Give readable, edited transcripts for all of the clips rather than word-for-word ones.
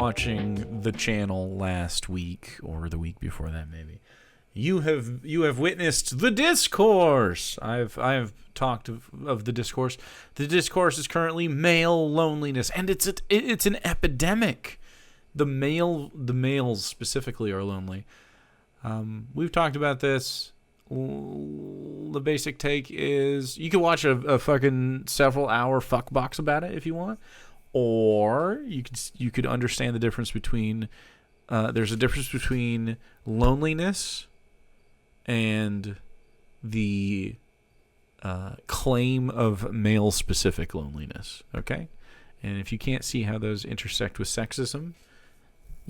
watching the channel last week or the week before that, maybe, you have witnessed the discourse. I've talked of the discourse. The discourse is currently male loneliness, and it's an epidemic. The males specifically are lonely. We've talked about this. The basic take is you can watch a fucking several hour fuck box about it if you want, or you could understand the difference between there's a difference between loneliness and the claim of male specific loneliness. Okay, and if you can't see how those intersect with sexism,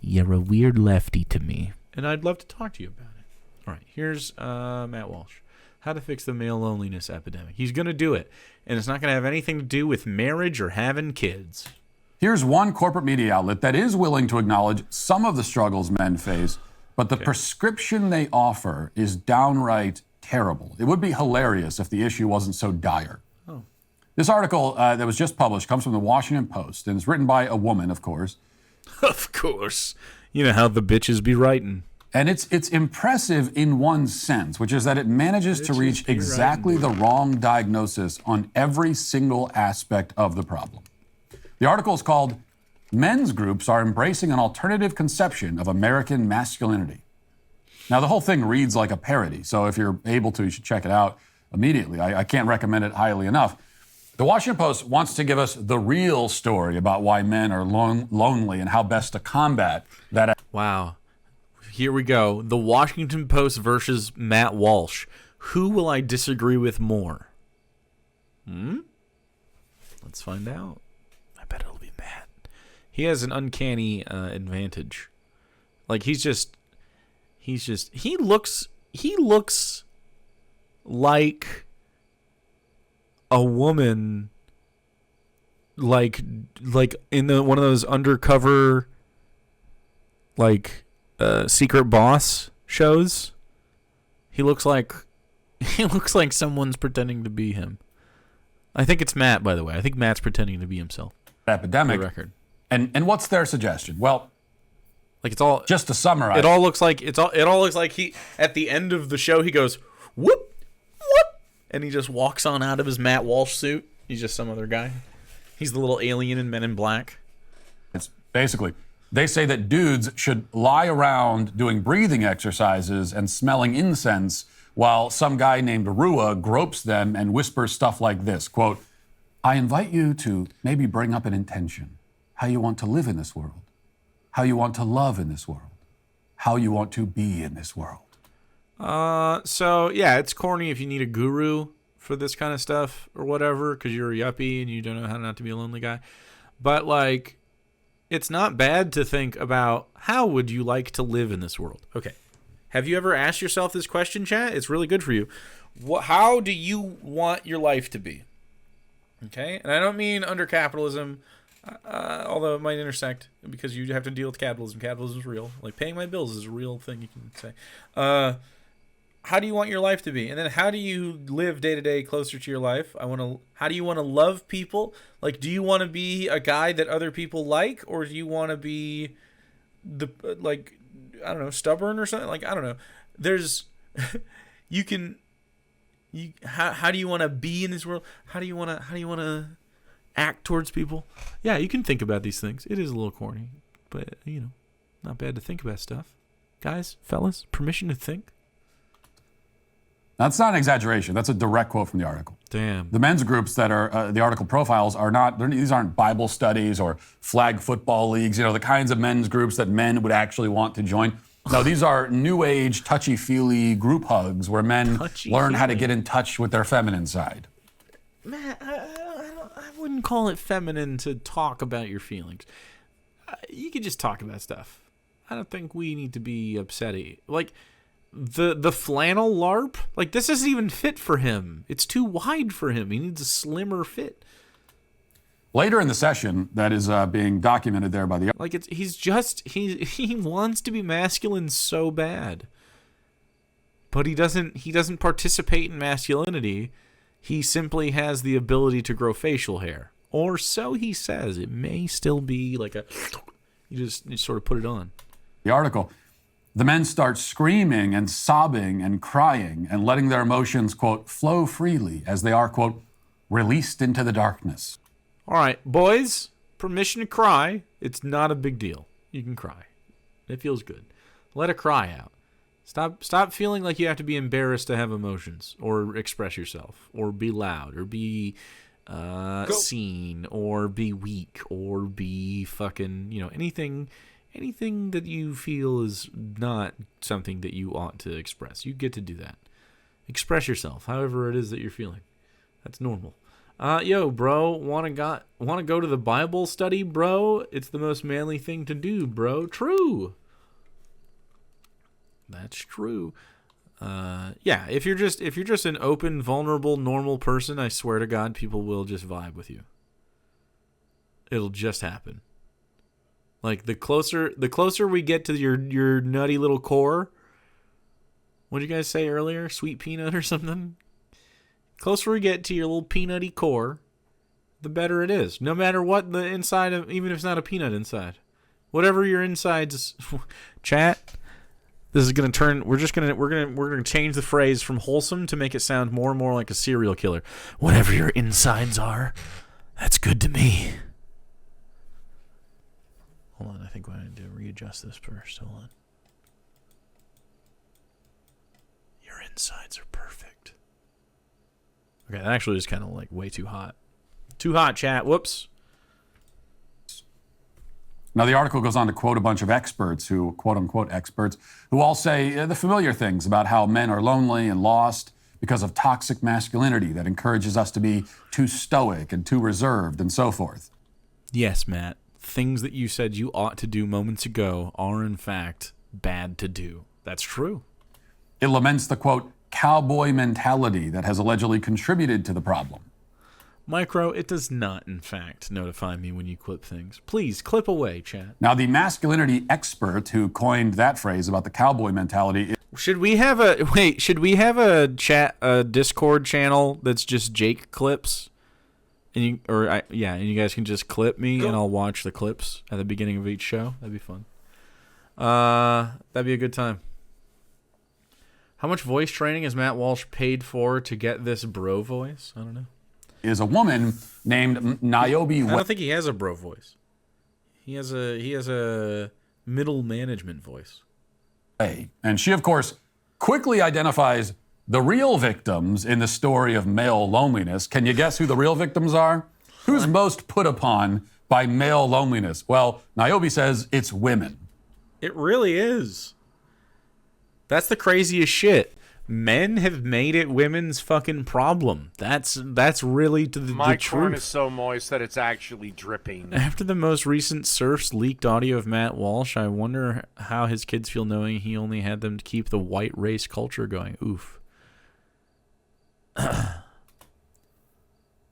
you're a weird lefty to me, and I'd love to talk to you about it. All right, here's Matt Walsh. How to fix the male loneliness epidemic. He's going to do it, and it's not going to have anything to do with marriage or having kids. Here's one corporate media outlet that is willing to acknowledge some of the struggles men face, but the prescription they offer is downright terrible. It would be hilarious if the issue wasn't so dire. Oh. This article that was just published comes from the Washington Post, and it's written by a woman, of course. Of course. You know how the bitches be writing. And it's impressive in one sense, which is that it manages to reach exactly the wrong diagnosis on every single aspect of the problem. The article is called "Men's Groups Are Embracing an Alternative Conception of American Masculinity." Now, the whole thing reads like a parody, so if you're able to, you should check it out immediately. I can't recommend it highly enough. The Washington Post wants to give us the real story about why men are lonely and how best to combat that. Wow. Here we go. The Washington Post versus Matt Walsh. Who will I disagree with more? Let's find out. I bet it'll be Matt. He has an uncanny advantage. Like he looks like a woman, like in one of those undercover, like secret boss shows. He looks like someone's pretending to be him. I think it's Matt, by the way. I think Matt's pretending to be himself. Epidemic. For the record. And what's their suggestion? Well, like it's all just to summarize. It all looks like he at the end of the show he goes whoop whoop, and he just walks on out of his Matt Walsh suit. He's just some other guy. He's the little alien in Men in Black. It's basically, they say that dudes should lie around doing breathing exercises and smelling incense while some guy named Rua gropes them and whispers stuff like this, quote, "I invite you to maybe bring up an intention, how you want to live in this world, how you want to love in this world, how you want to be in this world." So, yeah, it's corny if you need a guru for this kind of stuff or whatever because you're a yuppie and you don't know how not to be a lonely guy. But, like, it's not bad to think about how would you like to live in this world. Okay. Have you ever asked yourself this question, chat? It's really good for you. How do you want your life to be? Okay? And I don't mean under capitalism, although it might intersect because you have to deal with capitalism. Capitalism is real. Like paying my bills is a real thing you can say. How do you want your life to be? And then how do you live day to day closer to your life? How do you want to love people? Like, do you want to be a guy that other people like, or do you want to be stubborn or something? Like, I don't know. There's, how do you want to be in this world? How do you want to act towards people? Yeah, you can think about these things. It is a little corny, but not bad to think about stuff. Guys, fellas, permission to think. That's not an exaggeration. That's a direct quote from the article. Damn. The men's groups that are the article profiles are not, these aren't Bible studies or flag football leagues, the kinds of men's groups that men would actually want to join. No, these are new age, touchy-feely group hugs where men learn how to get in touch with their feminine side. Man, I wouldn't call it feminine to talk about your feelings. You could just talk about stuff. I don't think we need to be upsetty. Like, the flannel LARP, like this isn't even fit for him. It's too wide for him. He needs a slimmer fit. Later in the session that is being documented there by the he wants to be masculine so bad, but he doesn't participate in masculinity. He simply has the ability to grow facial hair, or so he says. It may still be like You sort of put it on. The article, the men start screaming and sobbing and crying and letting their emotions, quote, flow freely as they are, quote, released into the darkness. All right, boys, permission to cry. It's not a big deal. You can cry. It feels good. Let a cry out. Stop feeling like you have to be embarrassed to have emotions or express yourself or be loud or be seen or be weak or be fucking, anything that you feel is not something that you ought to express. You get to do that. Express yourself, however it is that you're feeling. That's normal. Yo, bro, wanna go to the Bible study, bro? It's the most manly thing to do, bro. True. That's true. Yeah, if you're just an open, vulnerable, normal person, I swear to God, people will just vibe with you. It'll just happen. Like the closer we get to your nutty little core. What did you guys say earlier? Sweet peanut or something? Closer we get to your little peanutty core, the better it is. No matter what the inside of, even if it's not a peanut inside, whatever your insides, chat. This is gonna turn. We're gonna change the phrase from wholesome to make it sound more and more like a serial killer. Whatever your insides are, that's good to me. Hold on, I think I need to readjust this first. Hold on. Your insides are perfect. Okay, that actually is kind of like way too hot. Too hot, chat. Whoops. Now, the article goes on to quote a bunch of experts who, quote-unquote experts, who all say the familiar things about how men are lonely and lost because of toxic masculinity that encourages us to be too stoic and too reserved and so forth. Yes, Matt. Things that you said you ought to do moments ago are, in fact, bad to do. That's true. It laments the, quote, cowboy mentality that has allegedly contributed to the problem. Micro, it does not, in fact, notify me when you clip things. Please, clip away, chat. Now, the masculinity expert who coined that phrase about the cowboy mentality... Should we have a Discord channel that's just Jake clips? And you guys can just clip me and I'll watch the clips at the beginning of each show. That'd be fun. That'd be a good time. How much voice training has Matt Walsh paid for to get this bro voice? I don't know. Is a woman named Niobe. I don't think he has a bro voice. He has a middle management voice. And she, of course, quickly identifies the real victims in the story of male loneliness. Can you guess who the real victims are? Who's most put upon by male loneliness? Well, Niobe says it's women. It really is. That's the craziest shit. Men have made it women's fucking problem. That's really the truth. My corn is so moist that it's actually dripping. After the most recent Surf's leaked audio of Matt Walsh, I wonder how his kids feel knowing he only had them to keep the white race culture going. Oof.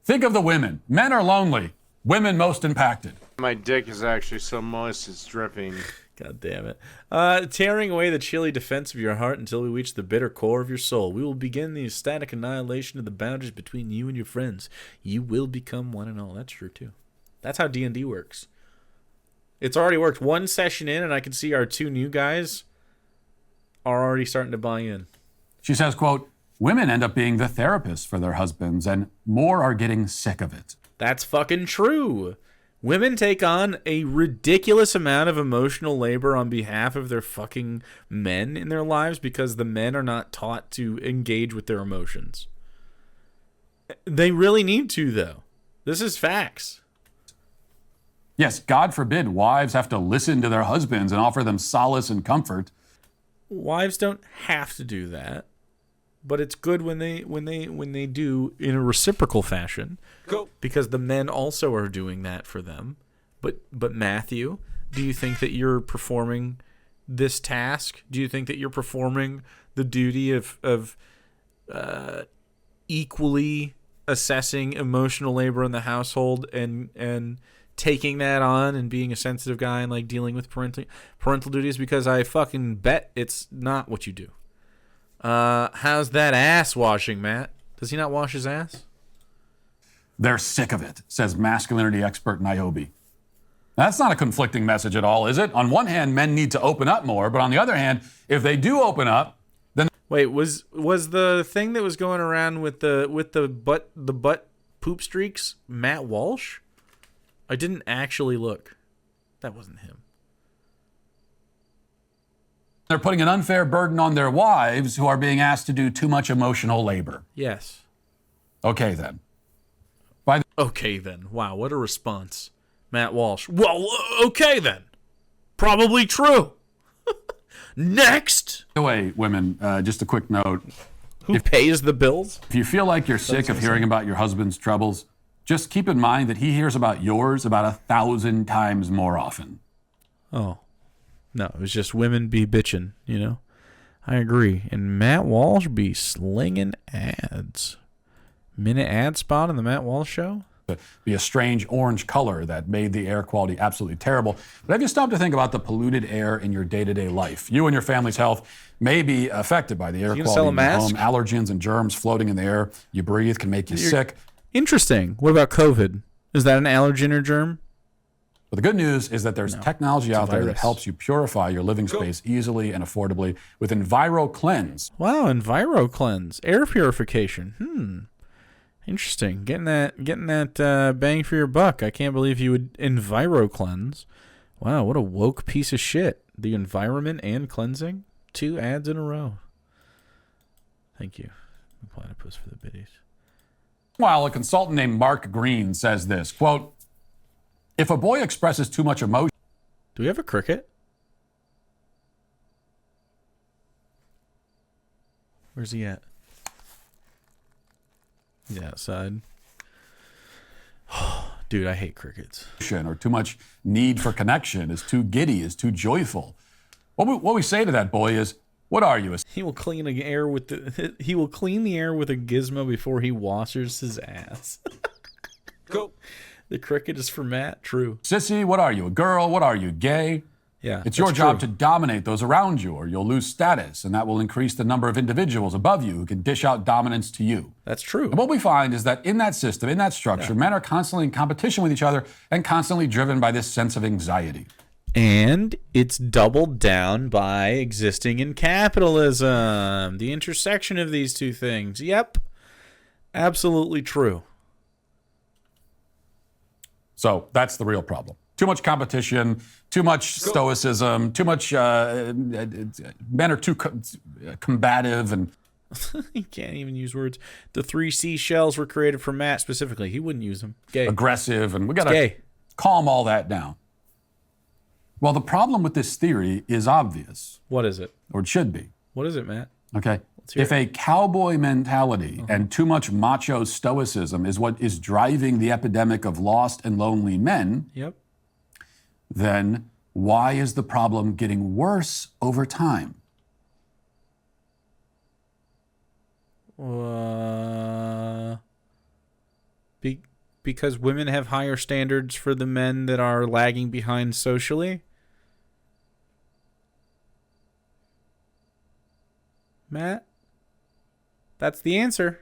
Think of the women. Men are lonely. Women most impacted. My dick is actually so moist it's dripping. God damn it. Tearing away the chilly defense of your heart until we reach the bitter core of your soul. We will begin the ecstatic annihilation of the boundaries between you and your friends. You will become one and all. That's true, too. That's how D&D works. It's already worked one session in, and I can see our two new guys are already starting to buy in. She says, quote, women end up being the therapists for their husbands, and more are getting sick of it. That's fucking true. Women take on a ridiculous amount of emotional labor on behalf of their fucking men in their lives because the men are not taught to engage with their emotions. They really need to, though. This is facts. Yes, God forbid wives have to listen to their husbands and offer them solace and comfort. Wives don't have to do that, but it's good when they do in a reciprocal fashion. Go. Because the men also are doing that for them. But Matthew, do you think that you're performing this task? Do you think that you're performing the duty of equally assessing emotional labor in the household and taking that on and being a sensitive guy and like dealing with parental duties? Because I fucking bet it's not what you do. How's that ass washing, Matt? Does he not wash his ass? They're sick of it, says masculinity expert Niobe. That's not a conflicting message at all, is it? On one hand, men need to open up more, but on the other hand, if they do open up, then Wait, was the thing that was going around with the butt poop streaks Matt Walsh? I didn't actually look. That wasn't him. they're putting an unfair burden on their wives who are being asked to do too much emotional labor. Yes. Okay, then. Okay, then. Wow, what a response. Matt Walsh. Well, okay, then. Probably true. Next. By the way, women, just a quick note. Who pays the bills? If you feel like you're sick of hearing about your husband's troubles, just keep in mind that he hears about yours about 1,000 times more often. Oh. No, it was just women be bitching, you know? I agree. And Matt Walsh be slinging ads. Minute ad spot on the Matt Walsh show? Be a strange orange color that made the air quality absolutely terrible. But have you stopped to think about the polluted air in your day-to-day life? You and your family's health may be affected by the air quality in your home. Allergens and germs floating in the air you breathe can make you sick. Interesting. What about COVID? Is that an allergen or germ? But the good news is that there's technology out there that helps you purify your living space easily and affordably with EnviroCleanse. Wow, EnviroCleanse. Air purification. Interesting. Getting that bang for your buck. I can't believe you would EnviroCleanse. Wow, what a woke piece of shit. The environment and cleansing. 2 ads in a row. Thank you. Platypus for the biddies. While a consultant named Mark Green says this, quote, if a boy expresses too much emotion... Do we have a cricket? Where's he at? He's outside. Dude, I hate crickets. ...or too much need for connection, is too giddy, is too joyful. What we say to that boy is, what are you? He will clean the air with a gizmo before he washes his ass. Go. The cricket is for Matt. True. Sissy, what are you? A girl? What are you? Gay? Yeah. It's your job to dominate those around you, or you'll lose status, and that will increase the number of individuals above you who can dish out dominance to you. That's true. And what we find is that in that system, in that structure, men are constantly in competition with each other and constantly driven by this sense of anxiety. And it's doubled down by existing in capitalism. The intersection of these two things. Yep. Absolutely true. So that's the real problem. Too much competition, too much stoicism, too much, men are too combative and... He can't even use words. The 3 seashells were created for Matt specifically. He wouldn't use them. Gay. Aggressive, and we got to calm all that down. Well, the problem with this theory is obvious. What is it? Or it should be. What is it, Matt? Okay. If a cowboy mentality and too much macho stoicism is what is driving the epidemic of lost and lonely men, then why is the problem getting worse over time? Because women have higher standards for the men that are lagging behind socially? Matt? That's the answer.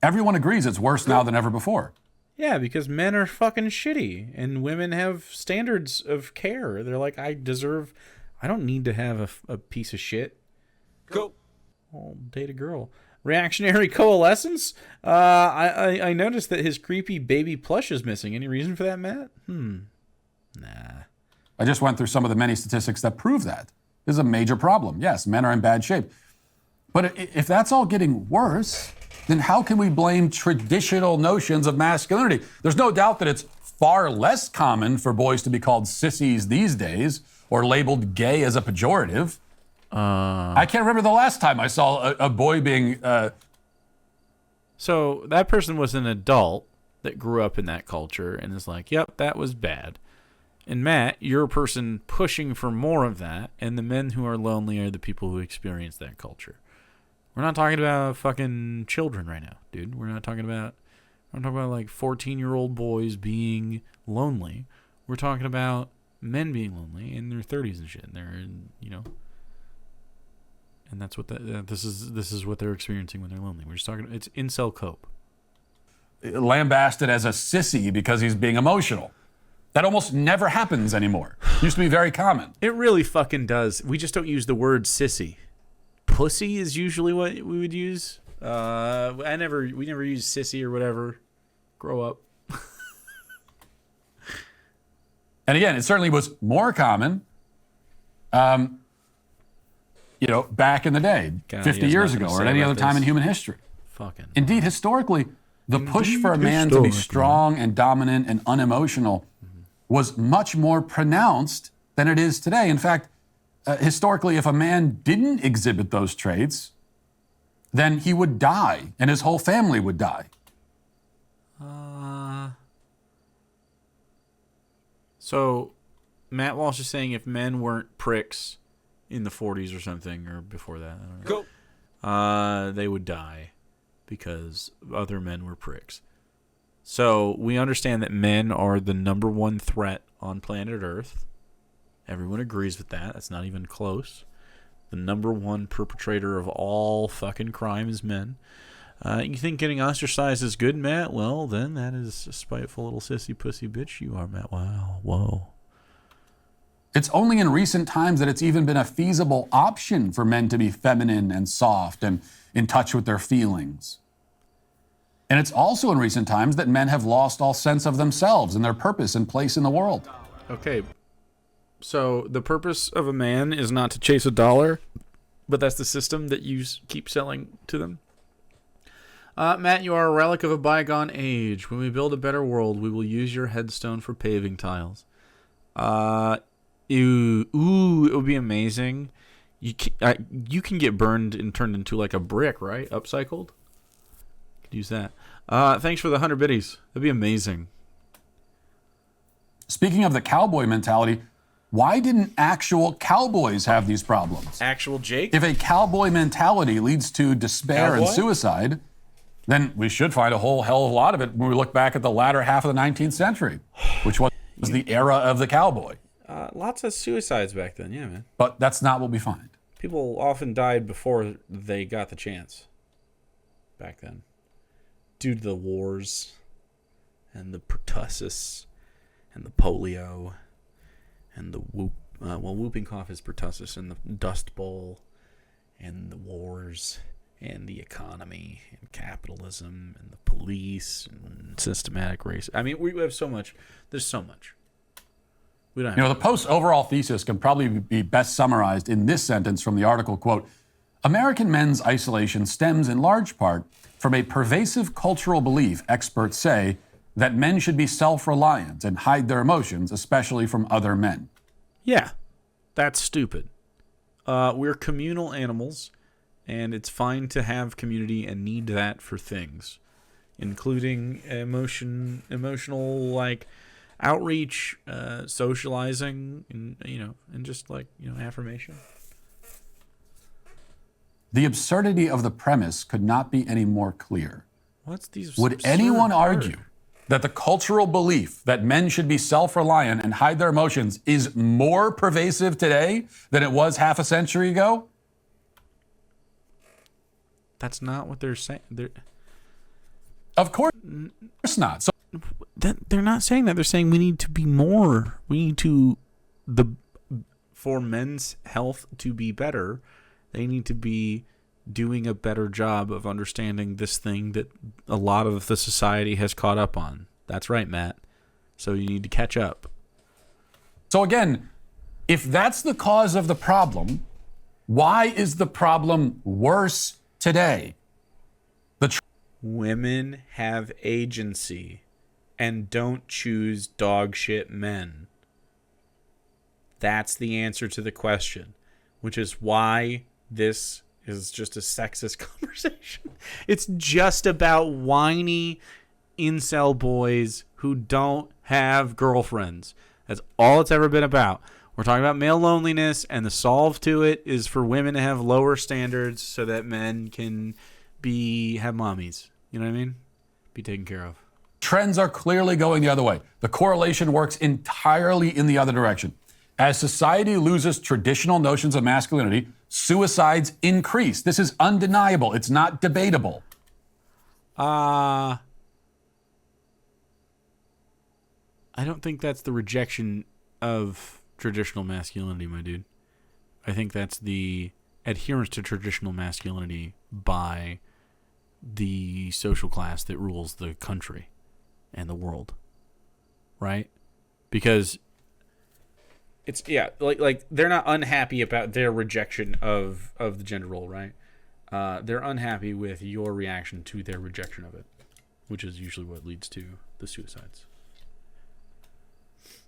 Everyone agrees it's worse now than ever before. Yeah, because men are fucking shitty and women have standards of care. They're like, I don't need to have a piece of shit. Go. I'll date a girl. Reactionary coalescence? I noticed that his creepy baby plush is missing. Any reason for that, Matt? Nah. I just went through some of the many statistics that prove that. This is a major problem. Yes, men are in bad shape. But if that's all getting worse, then how can we blame traditional notions of masculinity? There's no doubt that it's far less common for boys to be called sissies these days or labeled gay as a pejorative. I can't remember the last time I saw a boy being... So that person was an adult that grew up in that culture and is like, yep, that was bad. And Matt, you're a person pushing for more of that, and the men who are lonely are the people who experience that culture. We're not talking about fucking children right now, dude. We're not talking about like 14-year-old boys being lonely. We're talking about men being lonely in their 30s and shit. And they're in, and that's what this is what they're experiencing when they're lonely. We're just talking. It's incel cope. Lambasted as a sissy because he's being emotional. That almost never happens anymore. Used to be very common. It really fucking does. We just don't use the word sissy. Pussy is usually what we would use. We never use sissy or whatever. Grow up. And again, it certainly was more common, back in the day, God, 50 years ago, or at any other time in human history. Fucking. Indeed, historically, the push for a man to be strong and dominant and unemotional was much more pronounced than it is today. In fact, historically, if a man didn't exhibit those traits, then he would die, and his whole family would die. So, Matt Walsh is saying if men weren't pricks in the 40s or something, or before that, I don't know, they would die because other men were pricks. So, we understand that men are the number one threat on planet Earth. Everyone agrees with that. That's not even close. The number one perpetrator of all fucking crime is men. You think getting ostracized is good, Matt? Well, then that is a spiteful little sissy pussy bitch you are, Matt. Wow. Whoa. It's only in recent times that it's even been a feasible option for men to be feminine and soft and in touch with their feelings. And it's also in recent times that men have lost all sense of themselves and their purpose and place in the world. Okay. So the purpose of a man is not to chase a dollar, but that's the system that you keep selling to them. Matt, you are a relic of a bygone age. When we build a better world, we will use your headstone for paving tiles. It would be amazing. You can get burned and turned into like a brick, right? Upcycled. Could use that. Thanks for the 100 biddies. That'd be amazing. Speaking of the cowboy mentality, why didn't actual cowboys have these problems? Actual Jake? If a cowboy mentality leads to despair and suicide, then we should find a whole hell of a lot of it when we look back at the latter half of the 19th century, which was the era of the cowboy. Lots of suicides back then, yeah, man. But that's not what we find. People often died before they got the chance back then, due to the wars and the pertussis and the polio and the whooping cough is pertussis, and the Dust Bowl and the wars and the economy and capitalism and the police and systematic racism. I mean, we have so much. There's so much. We don't have the Post's overall thesis can probably be best summarized in this sentence from the article, quote, American men's isolation stems in large part from a pervasive cultural belief, experts say, that men should be self-reliant and hide their emotions, especially from other men. Yeah, that's stupid. We're communal animals, and it's fine to have community and need that for things, including emotional like outreach, socializing, and just like affirmation. The absurdity of the premise could not be any more clear. What's these? Would anyone argue that the cultural belief that men should be self-reliant and hide their emotions is more pervasive today than it was half a century ago? That's not what they're saying. Of course not. So they're not saying that. They're saying we need to be more. We need to for men's health to be better. They need to be doing a better job of understanding this thing that a lot of the society has caught up on. That's right, Matt. So you need to catch up. So again, if that's the cause of the problem, why is the problem worse today? Women have agency and don't choose dog shit men. That's the answer to the question, which is why this is just a sexist conversation. It's just about whiny incel boys who don't have girlfriends. That's all it's ever been about. We're talking about male loneliness, and the solve to it is for women to have lower standards so that men can have mommies. You know what I mean? Be taken care of. Trends are clearly going the other way. The correlation works entirely in the other direction. As society loses traditional notions of masculinity, suicides increase. This is undeniable. It's not debatable. I I don't think that's the rejection of traditional masculinity, my dude. I think that's the adherence to traditional masculinity by the social class that rules the country and the world, right? Because it's like they're not unhappy about their rejection of the gender role, right? They're unhappy with your reaction to their rejection of it, which is usually what leads to the suicides.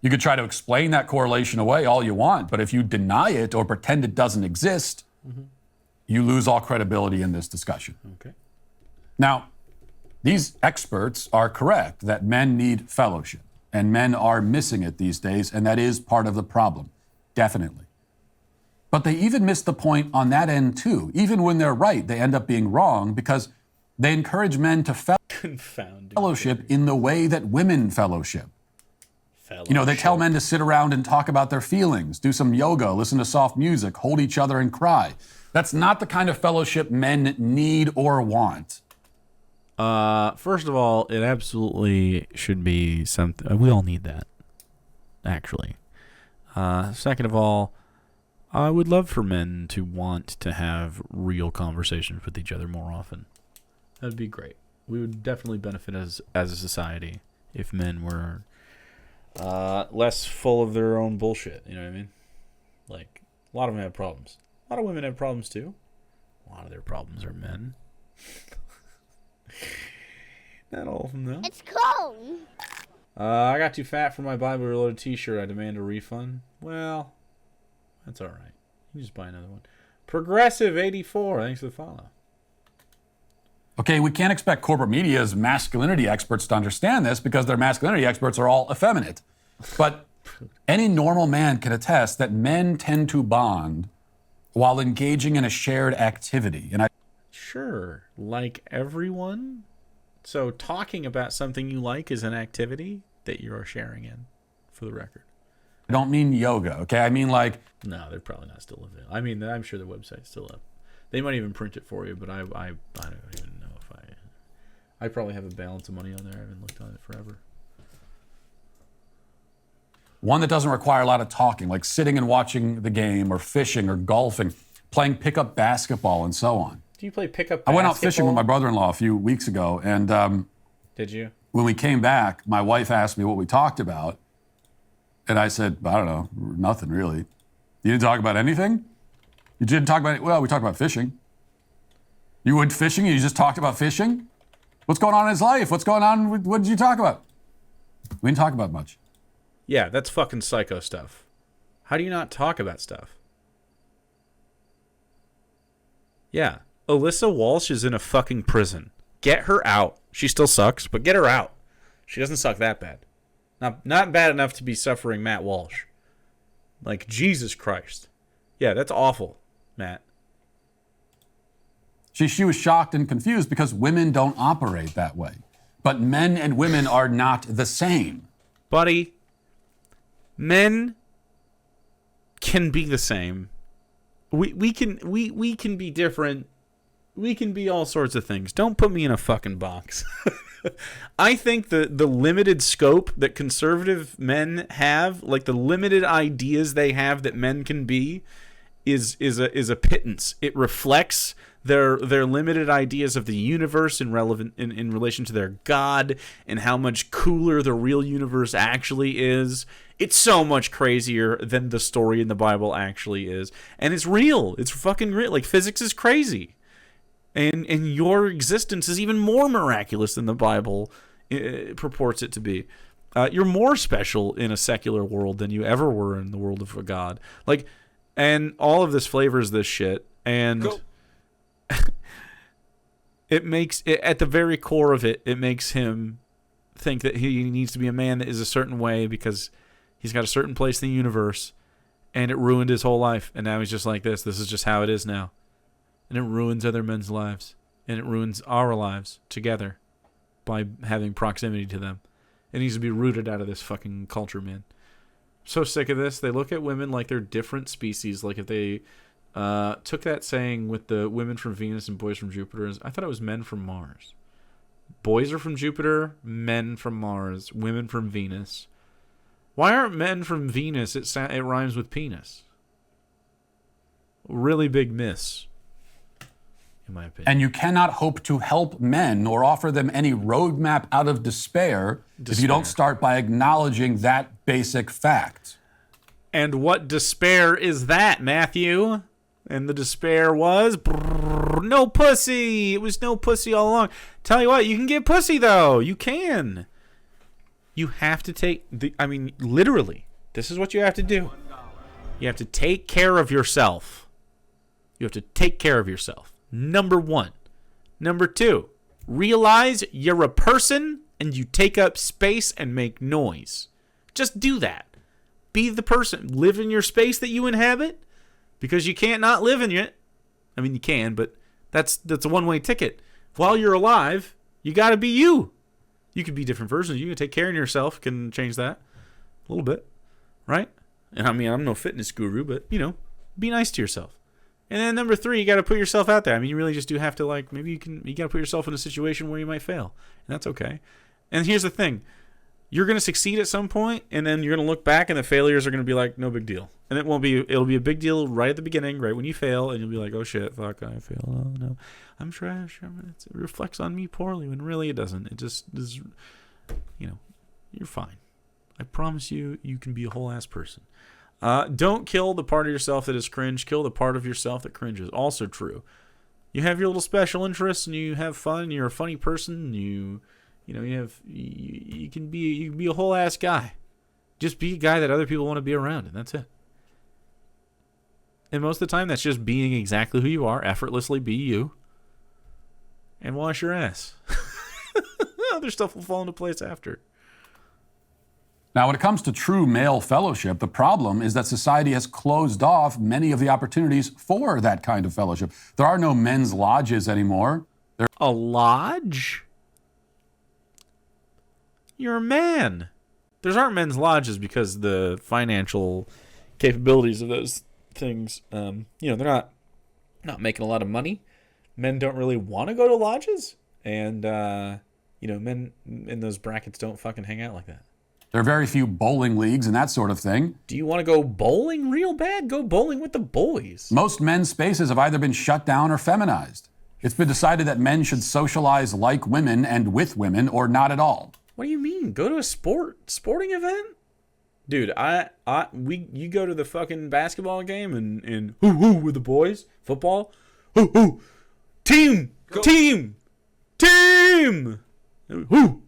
You could try to explain that correlation away all you want, but if you deny it or pretend it doesn't exist, you lose all credibility in this discussion. Okay. Now, these experts are correct that men need fellowship, and men are missing it these days, and that is part of the problem, definitely. But they even miss the point on that end too. Even when they're right, they end up being wrong because they encourage men to fellowship in the way that women fellowship. You know, they tell men to sit around and talk about their feelings, do some yoga, listen to soft music, hold each other and cry. That's not the kind of fellowship men need or want. First of all, it absolutely should be something. We all need that, actually. Second of all, I would love for men to want to have real conversations with each other more often. That'd be great. We would definitely benefit as a society if men were less full of their own bullshit. You know what I mean? Like, a lot of them have problems. A lot of women have problems too. A lot of their problems are men. Not all of them, though. It's cold. I got too fat for my Bible-related t-shirt. I demand a refund. Well, that's all right. You can just buy another one. Progressive84, thanks for the follow. Okay, we can't expect corporate media's masculinity experts to understand this because their masculinity experts are all effeminate. But any normal man can attest that men tend to bond while engaging in a shared activity. And Sure, like everyone. So talking about something you like is an activity that you are sharing in, for the record. I don't mean yoga, okay? I mean like... No, they're probably not still available. I mean, I'm sure the website's still up. They might even print it for you, but I don't even know if I probably have a balance of money on there. I haven't looked on it forever. One that doesn't require a lot of talking, like sitting and watching the game or fishing or golfing, playing pickup basketball and so on. Do you play pickup basketball? I went out fishing with my brother-in-law a few weeks ago, and did you? When we came back, my wife asked me what we talked about, and I said, I don't know, nothing really. You didn't talk about anything? You didn't talk about it? Well, we talked about fishing. You went fishing and you just talked about fishing? What's going on in his life? What's going on? What did you talk about? We didn't talk about much. Yeah, that's fucking psycho stuff. How do you not talk about stuff? Yeah. Alyssa Walsh is in a fucking prison. Get her out. She still sucks, but get her out. She doesn't suck that bad. Not bad enough to be suffering Matt Walsh. Like, Jesus Christ. Yeah, that's awful, Matt. She was shocked and confused because women don't operate that way. But men and women are not the same. Buddy, men can be the same. We can be different. We can be all sorts of things. Don't put me in a fucking box. I think the limited scope that conservative men have, like the limited ideas they have that men can be, is a pittance. It reflects their limited ideas of the universe in relation to their God and how much cooler the real universe actually is. It's so much crazier than the story in the Bible actually is. And it's real. It's fucking real. Like, physics is crazy. And your existence is even more miraculous than the Bible purports it to be. You're more special in a secular world than you ever were in the world of a God. Like, and all of this flavors this shit. And cool. It makes it, at the very core of it, it makes him think that he needs to be a man that is a certain way because he's got a certain place in the universe, and it ruined his whole life. And now he's just like this. This is just how it is now. And it ruins other men's lives. And it ruins our lives together by having proximity to them. It needs to be rooted out of this fucking culture, man. So sick of this. They look at women like they're different species. Like if they took that saying with the women from Venus and boys from Jupiter. I thought it was men from Mars. Boys are from Jupiter, men from Mars, women from Venus. Why aren't men from Venus? It rhymes with penis. Really big miss, in my opinion. And you cannot hope to help men or offer them any roadmap out of despair if you don't start by acknowledging that basic fact. And what despair is that, Matthew? And the despair was no pussy. It was no pussy all along. Tell you what, you can get pussy, though. You can. You have to take literally, this is what you have to do. You have to take care of yourself. You have to take care of yourself. Number 1. Number 2, realize you're a person and you take up space and make noise. Just do that. Be the person. Live in your space that you inhabit, because you can't not live in it. I mean, you can, but that's a one-way ticket. While you're alive, you got to be you. You could be different versions. You can take care of yourself. Can change that a little bit, right? And I mean, I'm no fitness guru, but, be nice to yourself. And then number 3, you got to put yourself out there. I mean, you really just do have to, maybe you got to put yourself in a situation where you might fail. And that's okay. And here's the thing. You're going to succeed at some point, and then you're going to look back, and the failures are going to be like, no big deal. And it'll be a big deal right at the beginning, right when you fail, and you'll be like, oh shit, fuck, I failed. Oh no, I'm trash. It reflects on me poorly, when really it doesn't. It just is, you're fine. I promise you, you can be a whole ass person. Don't kill the part of yourself that is cringe. Kill the part of yourself that cringes. Also true. You have your little special interests, and you have fun. You're a funny person. You can be a whole ass guy. Just be a guy that other people want to be around, and that's it. And most of the time, that's just being exactly who you are. Effortlessly be you. And wash your ass. Other stuff will fall into place after. Now, when it comes to true male fellowship, the problem is that society has closed off many of the opportunities for that kind of fellowship. There are no men's lodges anymore. A lodge? You're a man. There aren't men's lodges because the financial capabilities of those things, they're not making a lot of money. Men don't really want to go to lodges, and men in those brackets don't fucking hang out like that. There are very few bowling leagues and that sort of thing. Do you want to go bowling real bad? Go bowling with the boys. Most men's spaces have either been shut down or feminized. It's been decided that men should socialize like women and with women, or not at all. What do you mean? Go to a sporting event? Dude, you go to the fucking basketball game and hoo with the boys, football, team, go. team, hoo. You know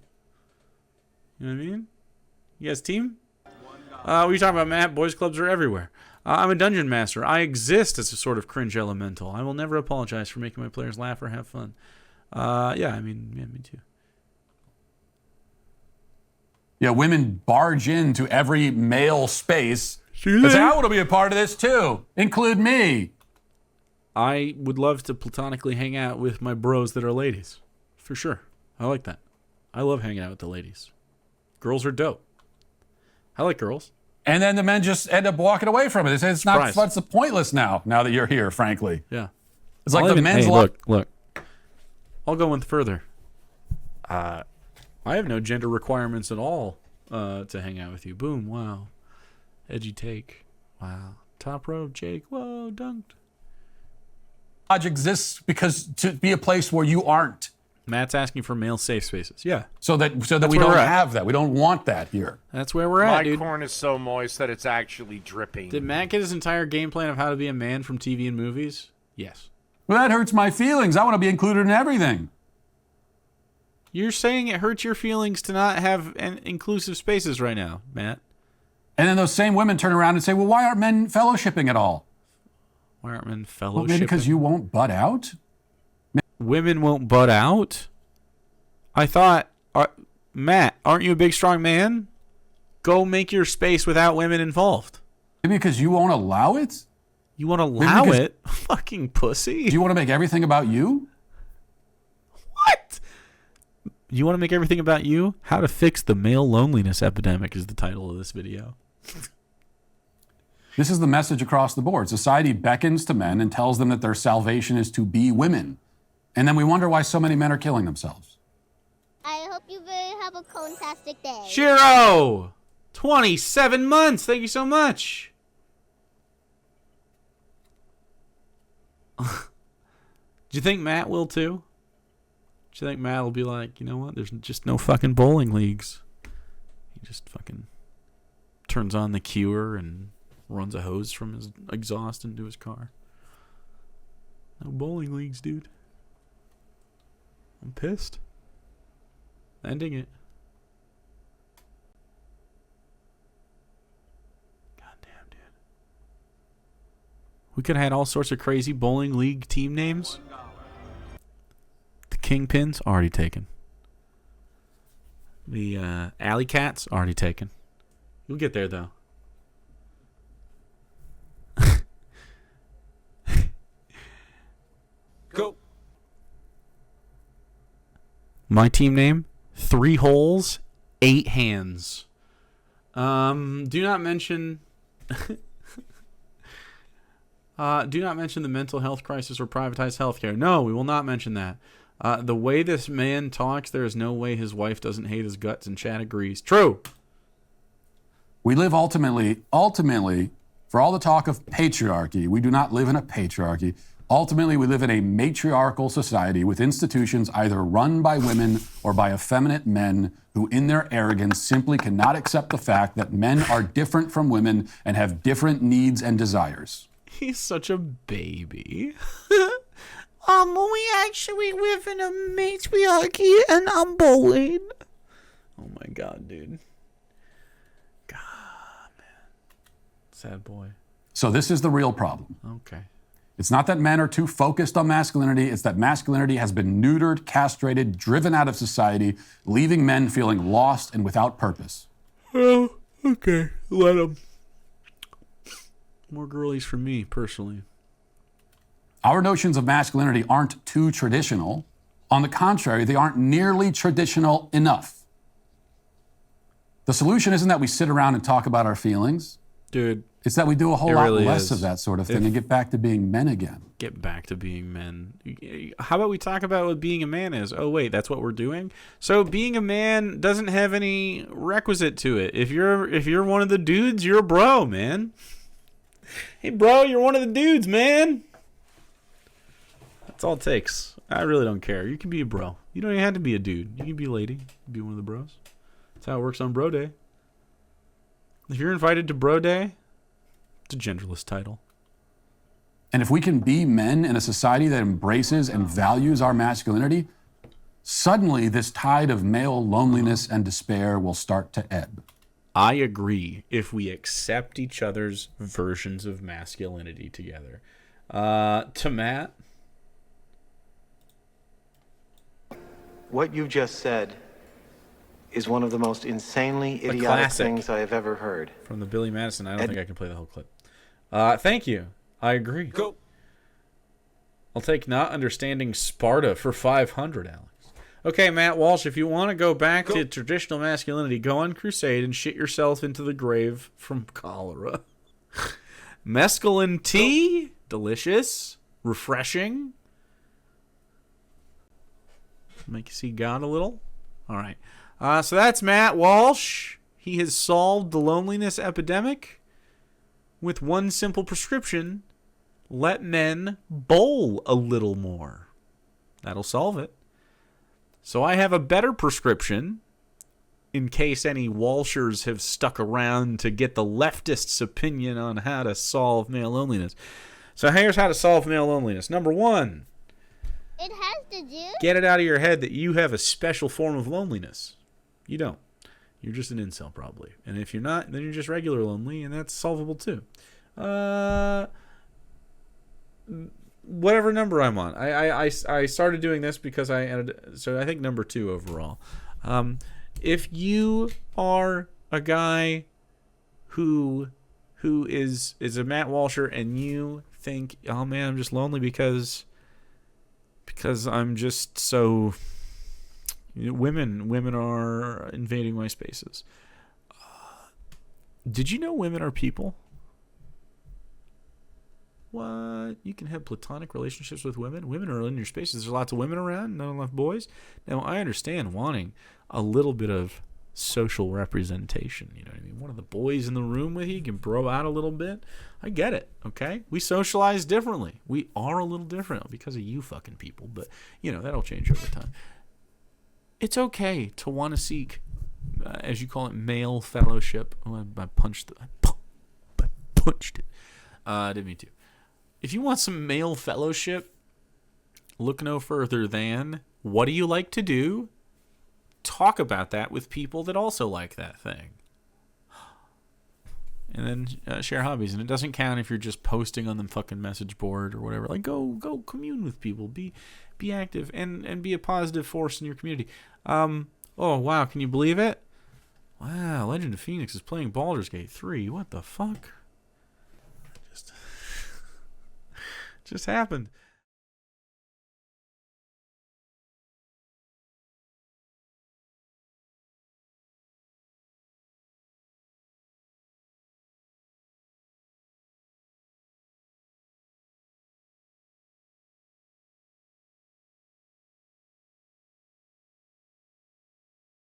what I mean? You guys team? What are you talking about, Matt? Boys clubs are everywhere. I'm a dungeon master. I exist as a sort of cringe elemental. I will never apologize for making my players laugh or have fun. Me too. Yeah, women barge into every male space and say, I want to be a part of this too. Include me. I would love to platonically hang out with my bros that are ladies. For sure. I like that. I love hanging out with the ladies. Girls are dope. I like girls. And then the men just end up walking away from it. They say it's pointless now that you're here, frankly. Yeah. It's like the men's look. I'll go one further. I have no gender requirements at all to hang out with you. Boom, wow. Edgy take. Wow. Top rope, Jake. Whoa, dunked. Lodge exists because to be a place where you aren't. Matt's asking for male safe spaces. Yeah. So that we don't have that. We don't want that here. That's where we're at, dude. My corn is so moist that it's actually dripping. Did Matt get his entire game plan of how to be a man from TV and movies? Yes. Well, that hurts my feelings. I want to be included in everything. You're saying it hurts your feelings to not have inclusive spaces right now, Matt. And then those same women turn around and say, well, why aren't men fellowshipping at all? Why aren't men fellowshipping? Well, maybe because you won't butt out? Women won't butt out? I thought, Matt, aren't you a big, strong man? Go make your space without women involved. Maybe because you won't allow it? You won't allow it? Fucking pussy. Do you want to make everything about you? What? You want to make everything about you? How to fix the male loneliness epidemic is the title of this video. This is the message across the board. Society beckons to men and tells them that their salvation is to be women. And then we wonder why so many men are killing themselves. I hope you have a fantastic day. Shiro! 27 months. Thank you so much. Do you think Matt will too? Do you think Matt will be like, you know what? There's just no fucking bowling leagues. He just fucking turns on the Cure and runs a hose from his exhaust into his car. No bowling leagues, dude. I'm pissed. Ending it. Goddamn, dude. We could have had all sorts of crazy bowling league team names. The Kingpins, already taken. The Alley Cats, already taken. You'll get there, though. Go. My team name, 3 holes, 8 hands. Do not mention... do not mention the mental health crisis or privatized healthcare. No, we will not mention that. The way this man talks, there is no way his wife doesn't hate his guts, and Chad agrees. True. We live ultimately, for all the talk of patriarchy, we do not live in a patriarchy. Ultimately, we live in a matriarchal society with institutions either run by women or by effeminate men who, in their arrogance, simply cannot accept the fact that men are different from women and have different needs and desires. He's such a baby. We actually live in a matriarchy and I'm bowling. Oh my god, dude. God, man. Sad boy. So this is the real problem. Okay. It's not that men are too focused on masculinity. It's that masculinity has been neutered, castrated, driven out of society, leaving men feeling lost and without purpose. Oh, okay. Let him. More girlies for me, personally. Our notions of masculinity aren't too traditional. On the contrary, they aren't nearly traditional enough. The solution isn't that we sit around and talk about our feelings. Dude. It's that we do a whole lot really less is. of that sort of thing and get back to being men again. Get back to being men. How about we talk about what being a man is? Oh, wait, that's what we're doing? So being a man doesn't have any requisite to it. If you're one of the dudes, you're a bro, man. Hey, bro, you're one of the dudes, man. That's all it takes. I really don't care. You can be a bro. You don't even have to be a dude. You can be a lady. You can be one of the bros. That's how it works on Bro Day. If you're invited to Bro Day, it's a genderless title. And if we can be men in a society that embraces and values our masculinity, suddenly this tide of male loneliness and despair will start to ebb. I agree if we accept each other's versions of masculinity together. To Matt. What you just said is one of the most insanely idiotic classic. things I have ever heard. From the Billy Madison. I don't think I can play the whole clip. Thank you. I agree. Go. I'll take not understanding Sparta for 500, Alex. Okay, Matt Walsh, if you want to go back to traditional masculinity, go on crusade and shit yourself into the grave from cholera. Mescaline tea, delicious, refreshing. Make you see God a little. All right. So that's Matt Walsh. He has solved the loneliness epidemic with one simple prescription. Let men bowl a little more. That'll solve it. So I have a better prescription in case any Walshers have stuck around to get the leftist's opinion on how to solve male loneliness. So here's how to solve male loneliness. Number 1. It has to do. Get it out of your head that you have a special form of loneliness. You don't. You're just an incel, probably. And if you're not, then you're just regular lonely, and that's solvable too. Whatever number I'm on. I started doing this because I added, so I think number 2 overall. If you are a guy who is a Matt Walsher and you think, oh man, I'm just lonely because I'm just so, women are invading my spaces. Did you know women are people? What? You can have platonic relationships with women? Women are in your spaces. There's lots of women around, not enough boys. Now, I understand wanting a little bit of social representation. You know what I mean? One of the boys in the room with you can bro out a little bit. I get it, okay? We socialize differently. We are a little different because of you fucking people, but, you know, that'll change over time. It's okay to want to seek, as you call it, male fellowship. Oh, I punched it. I didn't mean to. If you want some male fellowship, look no further than, what do you like to do? Talk about that with people that also like that thing. And then share hobbies. And it doesn't count if you're just posting on the fucking message board or whatever. Like, go commune with people. Be active and be a positive force in your community. Oh, wow. Can you believe it? Wow. Legend of Phoenix is playing Baldur's Gate 3. What the fuck? Just happened.